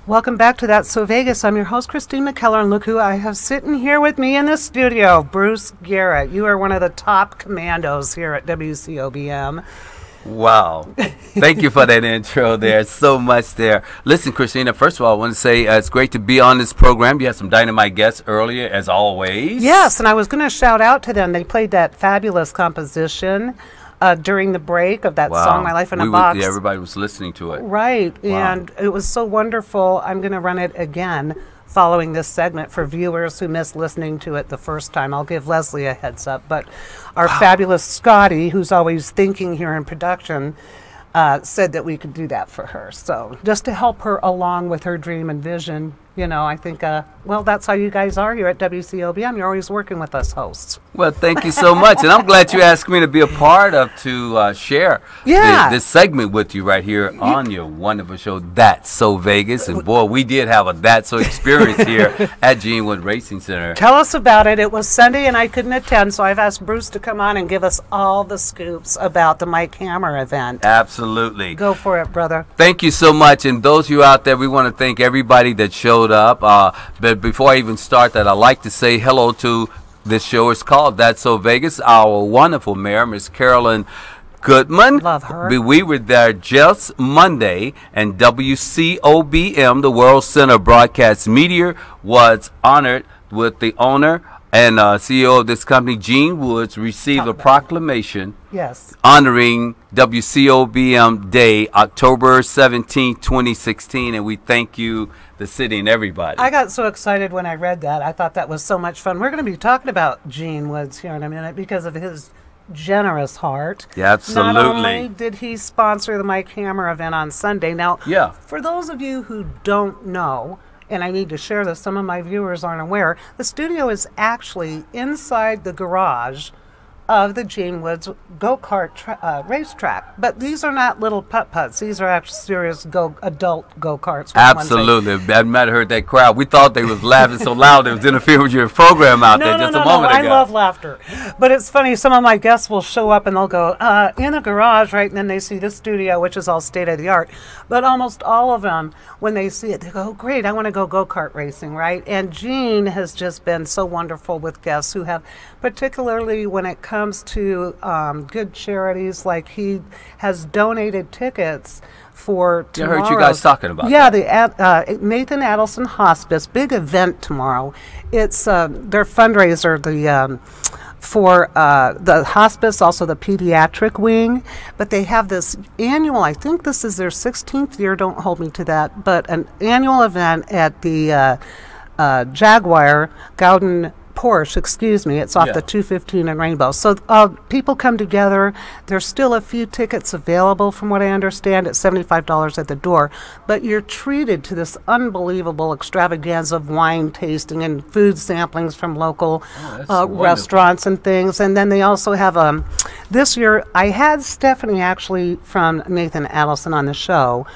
Welcome back to That's So Vegas. I'm your host, Christine McKellar, and look who I have sitting here with me in the studio, Bruce Garrett. You are one of the top commandos here at WCOBM. Wow. Thank you for that intro. There's so much there. Listen, Christina, first of all, I want to say it's great to be on this program. You had some dynamite guests earlier, as always. Yes, and I was going to shout out to them. They played that fabulous composition during the break of that song, My Life in a Box. Yeah, everybody was listening to it. Right, Wow. and it was so wonderful. I'm going to run it again following this segment for viewers who missed listening to it the first time. I'll give Leslie a heads up, but our fabulous Scotty, who's always thinking here in production, said that we could do that for her. So just to help her along with her dream and vision, you know, I think, well, that's how you guys are here at WCOBM. You're always working with us hosts. Well, thank you so much. And I'm glad you asked me to be a part of, to share this segment with you right here on your wonderful show, That's So Vegas. And boy, we did have a That's So experience here at Genewood Racing Center. Tell us about it. It was Sunday and I couldn't attend, so I've asked Bruce to come on and give us all the scoops about the Mike Hammer event. Absolutely. Go for it, brother. Thank you so much. And those of you out there, we want to thank everybody that showed up. But before I even start that, I'd like to say hello to this show. It's called That's So Vegas. Our wonderful mayor, Miss Carolyn Goodman. Love her. We were there just Monday, and WCOBM, the World Center Broadcast Media, was honored with the owner and CEO of this company, Gene Woods, received a proclamation honoring WCOBM Day, October 17, 2016, and we thank you, the city and everybody. I got so excited when I read that. I thought that was so much fun. We're going to be talking about Gene Woods here in a minute because of his generous heart. Yeah, absolutely. Not only did he sponsor the Mike Hammer event on Sunday. Now, for those of you who don't know, and I need to share this, some of my viewers aren't aware, the studio is actually inside the garage of the Gene Woods go-kart racetrack. But these are not little putt-putts. These are actually serious adult go-karts. Absolutely. I might have heard that crowd. We thought they was laughing so loud it was interfering with your program out there just a moment ago. I love laughter. But it's funny, some of my guests will show up and they'll go, in the garage, right? And then they see the studio, which is all state-of-the-art. But almost all of them, when they see it, they go, oh, great, I want to go go-kart racing, right? And Gene has just been so wonderful with guests who have, particularly when it comes to good charities, like he has donated tickets for tomorrow. I heard you guys talking about that. The Nathan Adelson Hospice, big event tomorrow. It's their fundraiser, for the hospice, also the pediatric wing, but they have this annual, I think this is their 16th year, don't hold me to that, but an annual event at the Jaguar Gaudin Porsche, excuse me, it's off the 215 and Rainbow. So people come together. There's still a few tickets available from what I understand at $75 at the door, but you're treated to this unbelievable extravaganza of wine tasting and food samplings from local restaurants and things. And then they also have, this year, I had Stephanie actually from Nathan Adelson on the show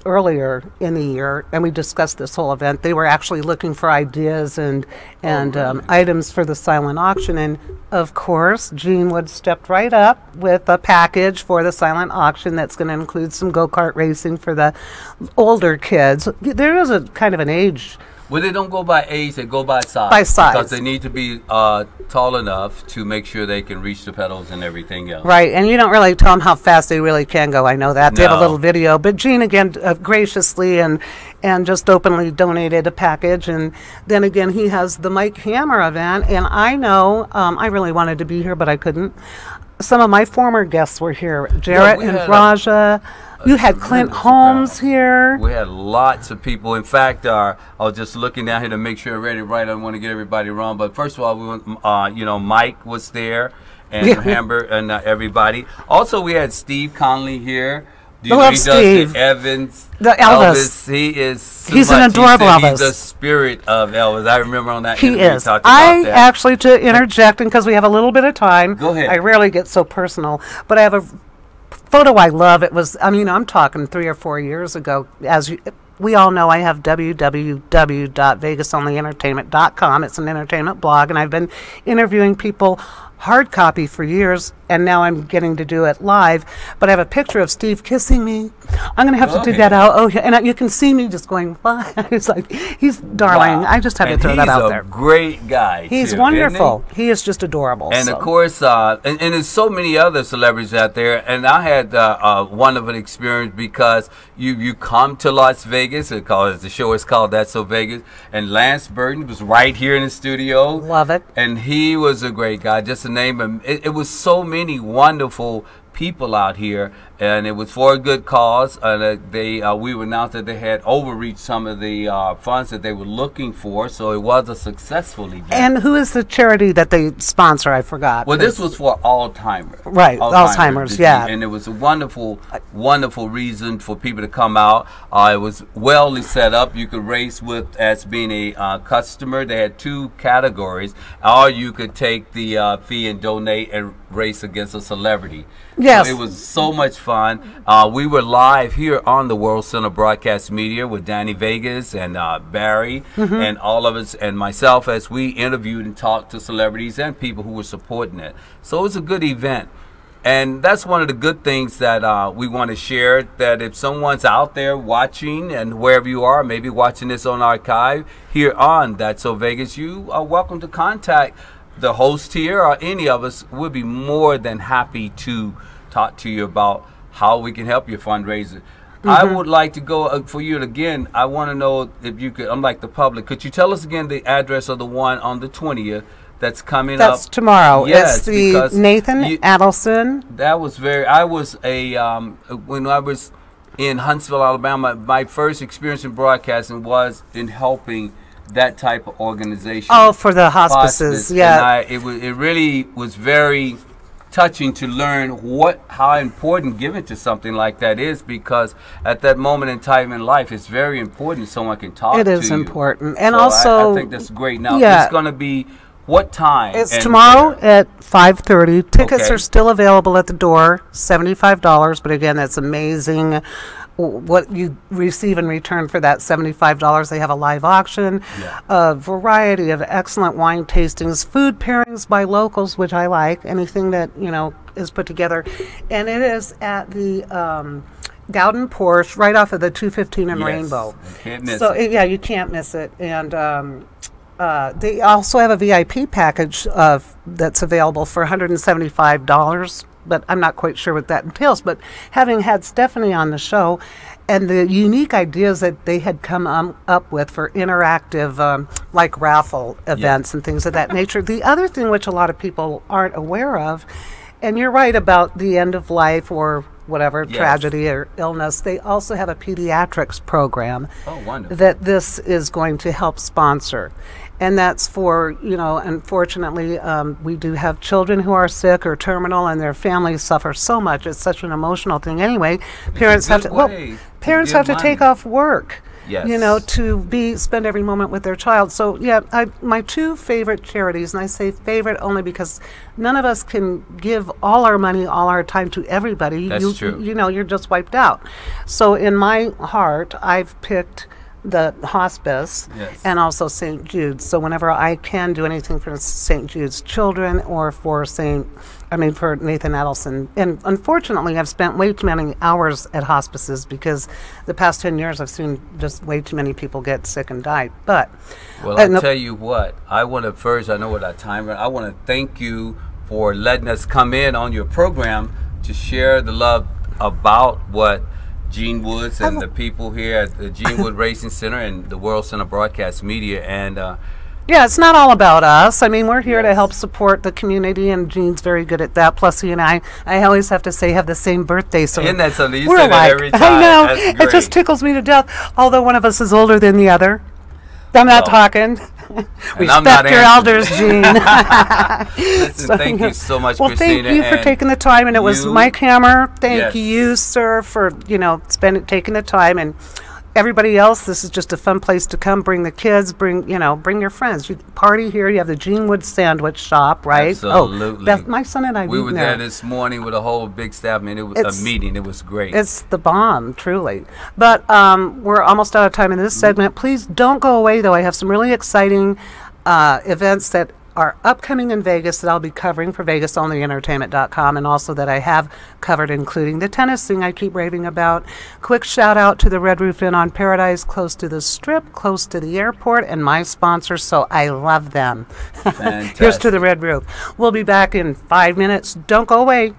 earlier in the year, and we discussed this whole event. They were actually looking for ideas and items for the silent auction, and of course Gene Wood stepped right up with a package for the silent auction that's going to include some go-kart racing for the older kids. There is a kind of an age. Well, they don't go by age, they go by size. By size. Because they need to be tall enough to make sure they can reach the pedals and everything else. Right, and you don't really tell them how fast they really can go. I know that. They have a little video. But Gene, again, graciously and just openly donated a package. And then again, he has the Mike Hammer event. And I know, I really wanted to be here, but I couldn't. Some of my former guests were here. Jarrett and Raja. You had Clint Holmes here. We had lots of people. In fact, I was just looking down here to make sure I read it right. I don't want to get everybody wrong. But first of all, we went, Mike was there, and Hamber and everybody. Also, we had Steve Conley here. Steve. The Evans. The Elvis. He's an adorable Elvis. He's the spirit of Elvis. I remember on that he interview is. talked about that. Actually, to interject, and because we have a little bit of time, go ahead. I rarely get so personal, but I have a photo I love. It was, I'm talking 3 or 4 years ago. We all know I have www.vegasonlyentertainment.com. It's an entertainment blog, and I've been interviewing people hard copy for years, and now I'm getting to do it live. But I have a picture of Steve kissing me. I'm going to have to dig that out. Oh, yeah. And you can see me just going, it's like, he's darling. Wow. I just had to throw that out there. He's a great guy. He's too, wonderful. He is just adorable. And so. of course, and there's so many other celebrities out there. And I had a wonderful experience because you come to Las Vegas. The show is called That's So Vegas. And Lance Burton was right here in the studio. Love it. And he was a great guy. Just to name him, it was so many wonderful people out here, and it was for a good cause. And we announced that they had overreached some of the funds that they were looking for, so it was a successful event. And who is the charity that they sponsor? I forgot. Well, this was for Alzheimer's. Right, Alzheimer's, disease. yeah. And it was a wonderful, wonderful reason for people to come out. It was well set up. You could race with as being a customer. They had 2 categories, or you could take the fee and donate and race against a celebrity. Yes. So it was so much fun. We were live here on the World Center Broadcast Media with Danny Vegas and Barry and all of us and myself as we interviewed and talked to celebrities and people who were supporting it. So it was a good event. And that's one of the good things that we want to share, that if someone's out there watching and wherever you are, maybe watching this on archive here on That's So Vegas, you are welcome to contact the host here or any of us. Would be more than happy to talk to you about how we can help your fundraiser. I would like to go for you again. I want to know if you could, unlike the public, could you tell us again the address of the one on the 20th that's coming up? That's tomorrow. Yes, it's the Nathan Adelson. That was I was when I was in Huntsville, Alabama, my first experience in broadcasting was in helping that type of organization. Oh, for the hospices, yeah. And it really was very touching to learn how important giving to something like that is, because at that moment in time in life, it's very important someone can talk to you. It is important. And so also, I think that's great. Now, yeah, it's going to be what time? It's tomorrow at 5:30. Tickets are still available at the door, $75, but again, that's amazing what you receive in return for that $75. They have a live auction, a variety of excellent wine tastings, food pairings by locals, which I like, anything that, is put together. And it is at the Gowden Porsche, right off of the 215 and Rainbow. Can't miss it. Yeah, you can't miss it. And they also have a VIP package that's available for $175. But I'm not quite sure what that entails. But having had Stephanie on the show and the unique ideas that they had come up with for interactive, like raffle events and things of that nature. The other thing which a lot of people aren't aware of, and you're right about the end of life or whatever, tragedy or illness, they also have a pediatrics program that this is going to help sponsor. And that's for, unfortunately, we do have children who are sick or terminal, and their families suffer so much. It's such an emotional thing. Anyway, parents have to take off work, to spend every moment with their child. So, my 2 favorite charities, and I say favorite only because none of us can give all our money, all our time to everybody. That's true. You're just wiped out. So, in my heart, I've picked the hospice and also St. Jude's. So whenever I can do anything for St. Jude's children or for for Nathan Adelson. And unfortunately, I've spent way too many hours at hospices because the past 10 years I've seen just way too many people get sick and die. But I'll tell you what, I want to first, I know what our time is, I want to thank you for letting us come in on your program to share the love about what Gene Woods and the people here at the Gene Wood Racing Center and the World Center Broadcast Media. And it's not all about us. I mean, we're here to help support the community, and Gene's very good at that. Plus, he and I always have to say, have the same birthday. So isn't that something? You say that every time. I know. That's great. It just tickles me to death. Although one of us is older than the other. I'm not talking. Respect your elders, Gene. Listen, thank you so much, Christina. Well, thank you for taking the time, and it was Mike Hammer. Thank you, sir, for taking the time, and everybody else. This is just a fun place to come. Bring the kids. Bring your friends. You party here. You have the Gene Wood Sandwich Shop, right? Absolutely. Oh, my son and I. We were there this morning with a whole big staff. I mean, it was a meeting. It was great. It's the bomb, truly. But we're almost out of time in this segment. Please don't go away, though. I have some really exciting events that are upcoming in Vegas that I'll be covering for VegasOnlyEntertainment.com, and also that I have covered, including the tennis thing I keep raving about. Quick shout out to the Red Roof Inn on Paradise, close to the Strip, close to the airport, and my sponsors, so I love them. Fantastic. Here's to the Red Roof. We'll be back in 5 minutes. Don't go away.